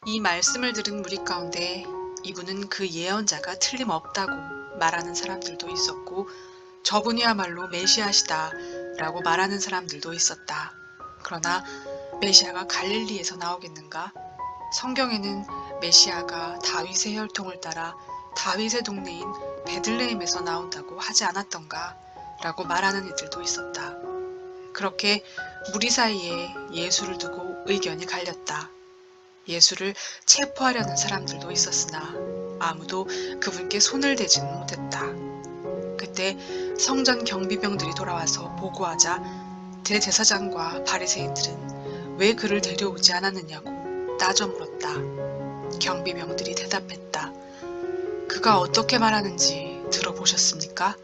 이 말씀을 들은 무리 가운데 이분은 그 예언자가 틀림없다고 말하는 사람들도 있었고, 저분이야말로 메시아시다 라고 말하는 사람들도 있었다. 그러나 메시아가 갈릴리에서 나오겠는가? 성경에는 메시아가 다윗의 혈통을 따라 다윗의 동네인 베들레헴에서 나온다고 하지 않았던가? 라고 말하는 이들도 있었다. 그렇게 무리 사이에 예수를 두고 의견이 갈렸다. 예수를 체포하려는 사람들도 있었으나 아무도 그분께 손을 대지는 못했다. 그때 성전 경비병들이 돌아와서 보고하자 대제사장과 바리새인들은 왜 그를 데려오지 않았느냐고 따져 물었다. 경비병들이 대답했다. 그가 어떻게 말하는지 들어보셨습니까?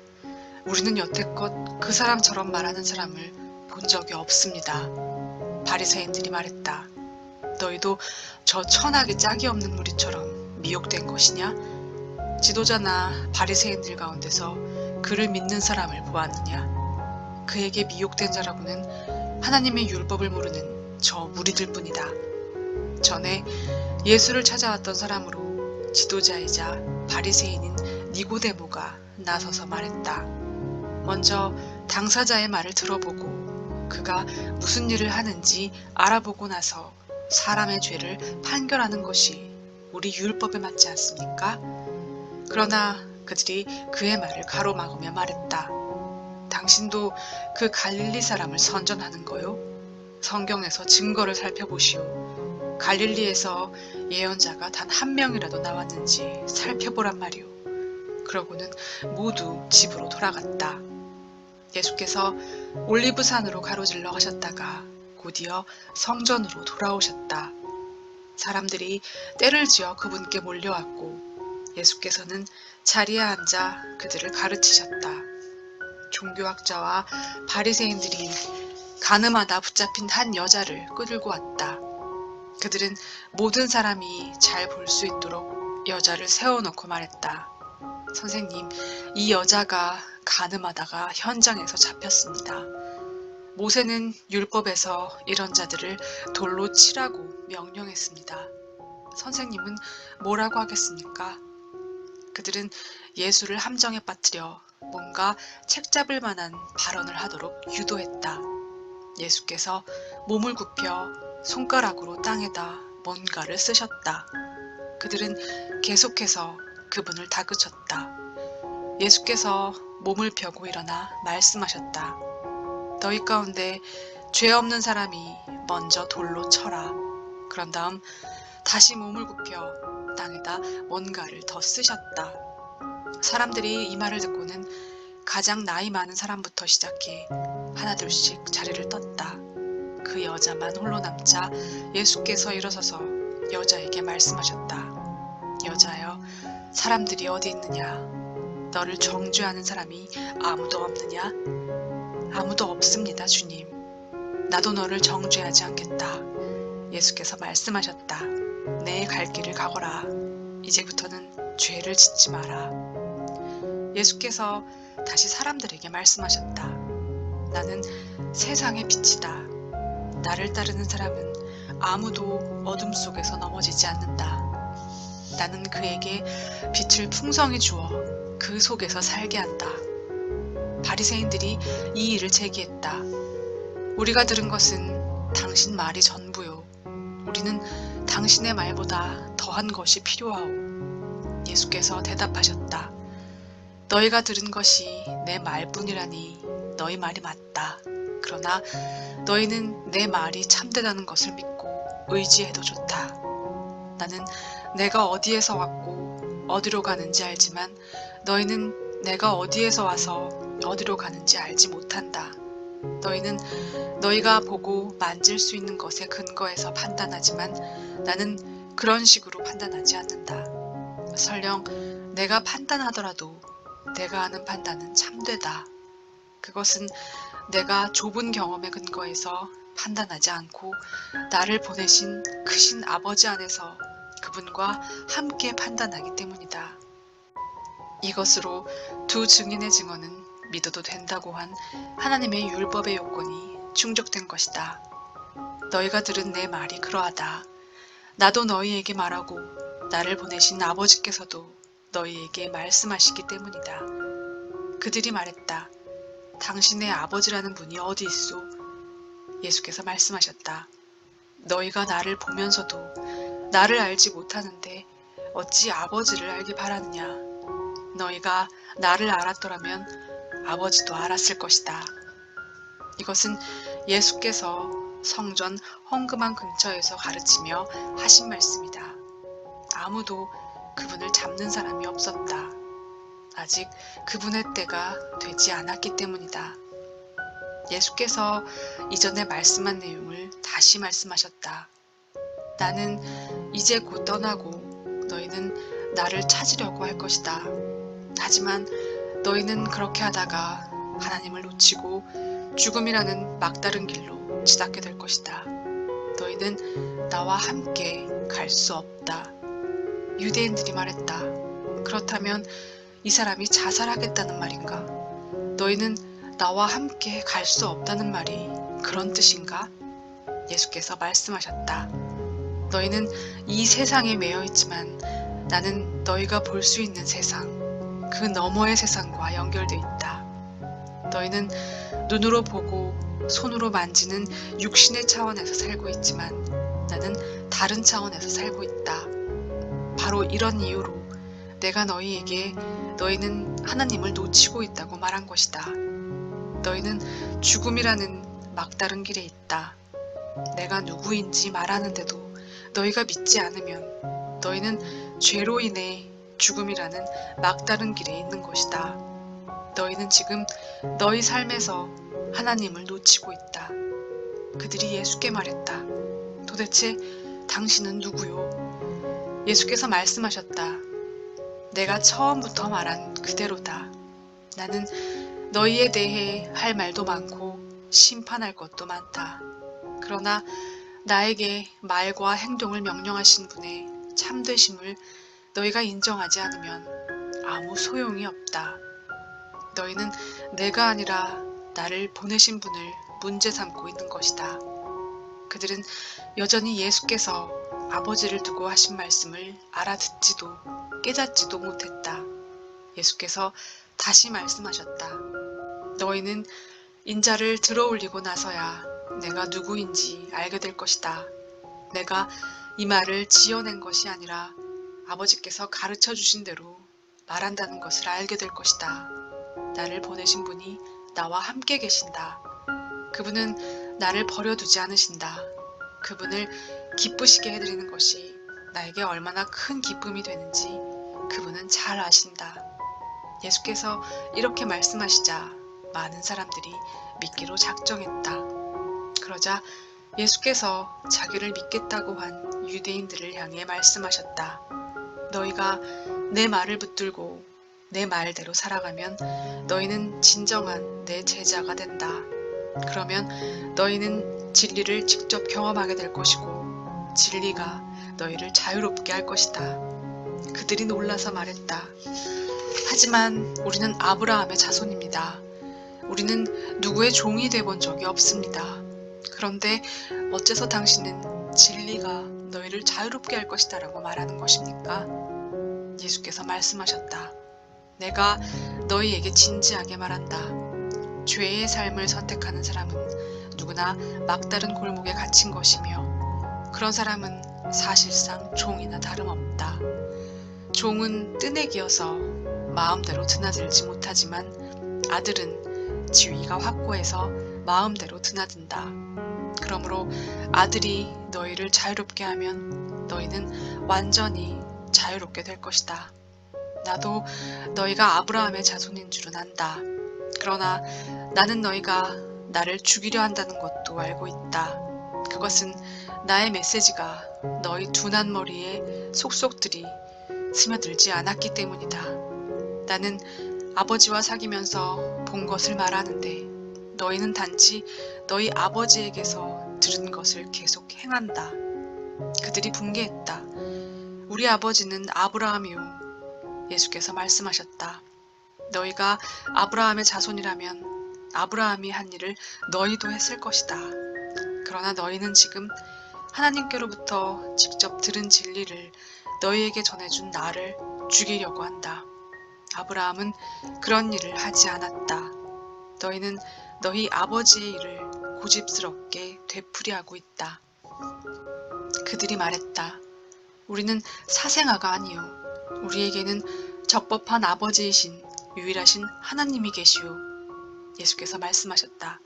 우리는 여태껏 그 사람처럼 말하는 사람을 본 적이 없습니다. 바리새인들이 말했다. 너희도 저 천하게 짝이 없는 무리처럼 미혹된 것이냐? 지도자나 바리새인들 가운데서 그를 믿는 사람을 보았느냐? 그에게 미혹된 자라고는 하나님의 율법을 모르는 저 무리들 뿐이다. 전에 예수를 찾아왔던 사람으로 지도자이자 바리새인인 니고데모가 나서서 말했다. 먼저 당사자의 말을 들어보고 그가 무슨 일을 하는지 알아보고 나서 사람의 죄를 판결하는 것이 우리 율법에 맞지 않습니까? 그러나 그들이 그의 말을 가로막으며 말했다. 당신도 그 갈릴리 사람을 선전하는 거요? 성경에서 증거를 살펴보시오. 갈릴리에서 예언자가 단 한 명이라도 나왔는지 살펴보란 말이오. 그러고는 모두 집으로 돌아갔다. 예수께서 올리브산으로 가로질러 가셨다가 곧이어 성전으로 돌아오셨다. 사람들이 떼를 지어 그분께 몰려왔고 예수께서는 자리에 앉아 그들을 가르치셨다. 종교학자와 바리새인들이 가늠하다 붙잡힌 한 여자를 끌고 왔다. 그들은 모든 사람이 잘 볼 수 있도록 여자를 세워놓고 말했다. 선생님, 이 여자가 가늠하다가 현장에서 잡혔습니다. 모세는 율법에서 이런 자들을 돌로 치라고 명령했습니다. 선생님은 뭐라고 하겠습니까? 그들은 예수를 함정에 빠뜨려 뭔가 책잡을 만한 발언을 하도록 유도했다. 예수께서 몸을 굽혀 손가락으로 땅에다 뭔가를 쓰셨다. 그들은 계속해서 그분을 다그쳤다. 예수께서 몸을 펴고 일어나 말씀하셨다. 너희 가운데 죄 없는 사람이 먼저 돌로 쳐라. 그런 다음 다시 몸을 굽혀 땅에다 뭔가를 더 쓰셨다. 사람들이 이 말을 듣고는 가장 나이 많은 사람부터 시작해 하나둘씩 자리를 떴다. 그 여자만 홀로 남자 예수께서 일어서서 여자에게 말씀하셨다. 여자여, 사람들이 어디 있느냐? 너를 정죄하는 사람이 아무도 없느냐? 아무도 없습니다, 주님. 나도 너를 정죄하지 않겠다. 예수께서 말씀하셨다. 내 갈 길을 가거라. 이제부터는 죄를 짓지 마라. 예수께서 다시 사람들에게 말씀하셨다. 나는 세상의 빛이다. 나를 따르는 사람은 아무도 어둠 속에서 넘어지지 않는다. 나는 그에게 빛을 풍성히 주어 그 속에서 살게 한다. 바리새인들이 이 일을 제기했다. 우리가 들은 것은 당신 말이 전부요. 우리는 당신의 말보다 더한 것이 필요하오. 예수께서 대답하셨다. 너희가 들은 것이 내 말뿐이라니 너희 말이 맞다. 그러나 너희는 내 말이 참되다는 것을 믿고 의지해도 좋다. 나는 내가 어디에서 왔고 어디로 가는지 알지만 너희는 내가 어디에서 와서 어디로 가는지 알지 못한다. 너희는 너희가 보고 만질 수 있는 것에 근거해서 판단하지만 나는 그런 식으로 판단하지 않는다. 설령 내가 판단하더라도 내가 하는 판단은 참되다. 그것은 내가 좁은 경험에 근거해서 판단하지 않고 나를 보내신 크신 아버지 안에서 그분과 함께 판단하기 때문이다. 이것으로 두 증인의 증언은 믿어도 된다고 한 하나님의 율법의 요건이 충족된 것이다. 너희가 들은 내 말이 그러하다. 나도 너희에게 말하고 나를 보내신 아버지께서도 너희에게 말씀하시기 때문이다. 그들이 말했다. 당신의 아버지라는 분이 어디 있소? 예수께서 말씀하셨다. 너희가 나를 보면서도 나를 알지 못하는데 어찌 아버지를 알기 바라느냐? 너희가 나를 알았더라면 아버지도 알았을 것이다. 이것은 예수께서 성전 헌금함 근처에서 가르치며 하신 말씀이다. 아무도 그분을 잡는 사람이 없었다. 아직 그분의 때가 되지 않았기 때문이다. 예수께서 이전에 말씀한 내용을 다시 말씀하셨다. 나는 이제 곧 떠나고 너희는 나를 찾으려고 할 것이다. 하지만 너희는 그렇게 하다가 하나님을 놓치고 죽음이라는 막다른 길로 치닫게 될 것이다. 너희는 나와 함께 갈 수 없다. 유대인들이 말했다. 그렇다면 이 사람이 자살하겠다는 말인가? 너희는 나와 함께 갈 수 없다는 말이 그런 뜻인가? 예수께서 말씀하셨다. 너희는 이 세상에 매여 있지만 나는 너희가 볼 수 있는 세상, 그 너머의 세상과 연결되어 있다. 너희는 눈으로 보고 손으로 만지는 육신의 차원에서 살고 있지만 나는 다른 차원에서 살고 있다. 바로 이런 이유로 내가 너희에게 너희는 하나님을 놓치고 있다고 말한 것이다. 너희는 죽음이라는 막다른 길에 있다. 내가 누구인지 말하는데도 너희가 믿지 않으면 너희는 죄로 인해 죽음이라는 막다른 길에 있는 것이다. 너희는 지금 너희 삶에서 하나님을 놓치고 있다. 그들이 예수께 말했다. 도대체 당신은 누구요? 예수께서 말씀하셨다. 내가 처음부터 말한 그대로다. 나는 너희에 대해 할 말도 많고 심판할 것도 많다. 그러나 나에게 말과 행동을 명령하신 분의 참되심을 너희가 인정하지 않으면 아무 소용이 없다. 너희는 내가 아니라 나를 보내신 분을 문제 삼고 있는 것이다. 그들은 여전히 예수께서 아버지를 두고 하신 말씀을 알아듣지도 깨닫지도 못했다. 예수께서 다시 말씀하셨다. 너희는 인자를 들어올리고 나서야 내가 누구인지 알게 될 것이다. 내가 이 말을 지어낸 것이 아니라 아버지께서 가르쳐 주신 대로 말한다는 것을 알게 될 것이다. 나를 보내신 분이 나와 함께 계신다. 그분은 나를 버려두지 않으신다. 그분을 기쁘시게 해드리는 것이 나에게 얼마나 큰 기쁨이 되는지 그분은 잘 아신다. 예수께서 이렇게 말씀하시자 많은 사람들이 믿기로 작정했다. 그러자 예수께서 자기를 믿겠다고 한 유대인들을 향해 말씀하셨다. 너희가 내 말을 붙들고 내 말대로 살아가면 너희는 진정한 내 제자가 된다. 그러면 너희는 진리를 직접 경험하게 될 것이고 진리가 너희를 자유롭게 할 것이다. 그들이 놀라서 말했다. 하지만 우리는 아브라함의 자손입니다. 우리는 누구의 종이 되어본 적이 없습니다. 그런데 어째서 당신은 진리가 너희를 자유롭게 할 것이다 라고 말하는 것입니까? 예수께서 말씀하셨다. 내가 너희에게 진지하게 말한다. 죄의 삶을 선택하는 사람은 누구나 막다른 골목에 갇힌 것이며 그런 사람은 사실상 종이나 다름없다. 종은 뜨내기여서 마음대로 드나들지 못하지만 아들은 지위가 확고해서 마음대로 드나든다. 그러므로 아들이 너희를 자유롭게 하면 너희는 완전히 자유롭게 될 것이다. 나도 너희가 아브라함의 자손인 줄은 안다. 그러나 나는 너희가 나를 죽이려 한다는 것도 알고 있다. 그것은 나의 메시지가 너희 둔한 머리에 속속들이 스며들지 않았기 때문이다. 나는 아버지와 사귀면서 본 것을 말하는데 너희는 단지 너희 아버지에게서 들은 것을 계속 행한다. 그들이 분개했다. 우리 아버지는 아브라함이요. 예수께서 말씀하셨다. 너희가 아브라함의 자손이라면 아브라함이 한 일을 너희도 했을 것이다. 그러나 너희는 지금 하나님께로부터 직접 들은 진리를 너희에게 전해준 나를 죽이려고 한다. 아브라함은 그런 일을 하지 않았다. 너희는 너희 아버지의 일을 고집스럽게 되풀이하고 있다. 그들이 말했다. 우리는 사생아가 아니요. 우리에게는 적법한 아버지이신 유일하신 하나님이 계시오. 예수께서 말씀하셨다.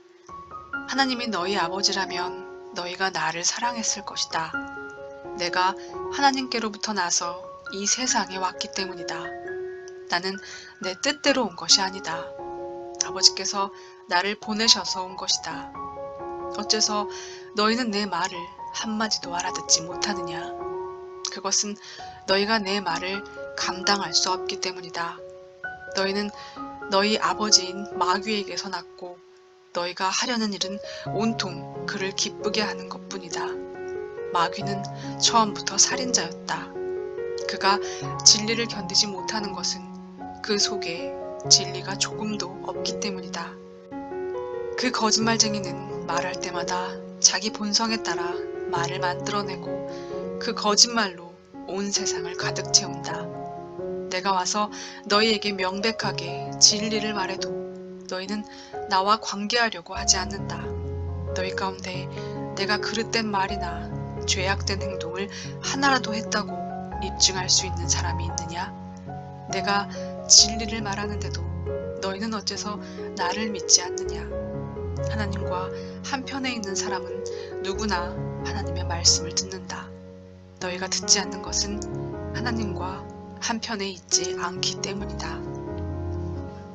하나님이 너희 아버지라면 너희가 나를 사랑했을 것이다. 내가 하나님께로부터 나서 이 세상에 왔기 때문이다. 나는 내 뜻대로 온 것이 아니다. 아버지께서 나를 보내셔서 온 것이다. 어째서 너희는 내 말을 한마디도 알아듣지 못하느냐? 그것은 너희가 내 말을 감당할 수 없기 때문이다. 너희는 너희 아버지인 마귀에게서 났고 너희가 하려는 일은 온통 그를 기쁘게 하는 것뿐이다. 마귀는 처음부터 살인자였다. 그가 진리를 견디지 못하는 것은 그 속에 진리가 조금도 없기 때문이다. 그 거짓말쟁이는 말할 때마다 자기 본성에 따라 말을 만들어내고 그 거짓말로 온 세상을 가득 채운다. 내가 와서 너희에게 명백하게 진리를 말해도 너희는 나와 관계하려고 하지 않는다. 너희 가운데 내가 그릇된 말이나 죄악된 행동을 하나라도 했다고 입증할 수 있는 사람이 있느냐? 내가 진리를 말하는데도 너희는 어째서 나를 믿지 않느냐? 하나님과 한편에 있는 사람은 누구나 하나님의 말씀을 듣는다. 너희가 듣지 않는 것은 하나님과 한편에 있지 않기 때문이다.